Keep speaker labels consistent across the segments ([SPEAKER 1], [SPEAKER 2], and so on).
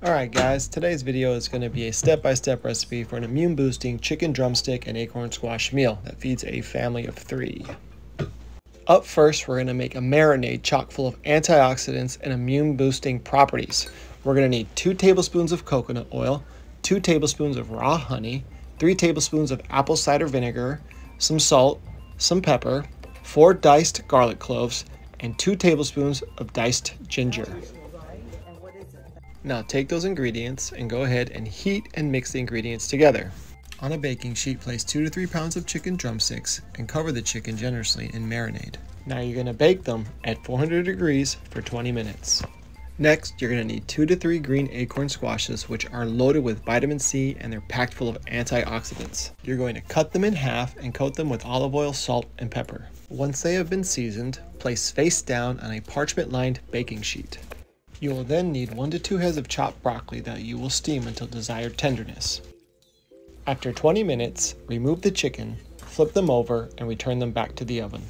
[SPEAKER 1] Alright guys, today's video is going to be a step-by-step recipe for an immune-boosting chicken drumstick and acorn squash meal that feeds a family of 3. Up first, we're going to make a marinade chock full of antioxidants and immune-boosting properties. We're going to need 2 tablespoons of coconut oil, 2 tablespoons of raw honey, 3 tablespoons of apple cider vinegar, some salt, some pepper, 4 diced garlic cloves, and 2 tablespoons of diced ginger. Now take those ingredients and go ahead and heat and mix the ingredients together. On a baking sheet, place 2 to 3 pounds of chicken drumsticks and cover the chicken generously in marinade. Now you're going to bake them at 400 degrees for 20 minutes. Next, you're going to need 2 to 3 green acorn squashes, which are loaded with vitamin C and they're packed full of antioxidants. You're going to cut them in half and coat them with olive oil, salt, and pepper. Once they have been seasoned, place face down on a parchment-lined baking sheet. You will then need 1 to 2 heads of chopped broccoli that you will steam until desired tenderness. After 20 minutes, remove the chicken, flip them over, and return them back to the oven.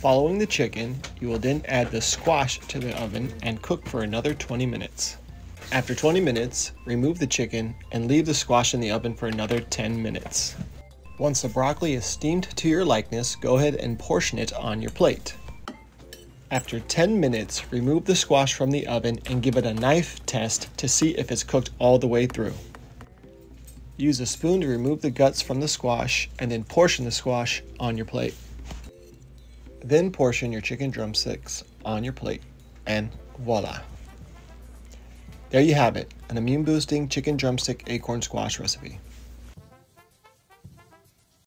[SPEAKER 1] Following the chicken, you will then add the squash to the oven and cook for another 20 minutes. After 20 minutes, remove the chicken and leave the squash in the oven for another 10 minutes. Once the broccoli is steamed to your likeness, go ahead and portion it on your plate. After 10 minutes, remove the squash from the oven and give it a knife test to see if it's cooked all the way through. Use a spoon to remove the guts from the squash and then portion the squash on your plate. Then portion your chicken drumsticks on your plate and voila. There you have it, an immune boosting chicken drumstick acorn squash recipe.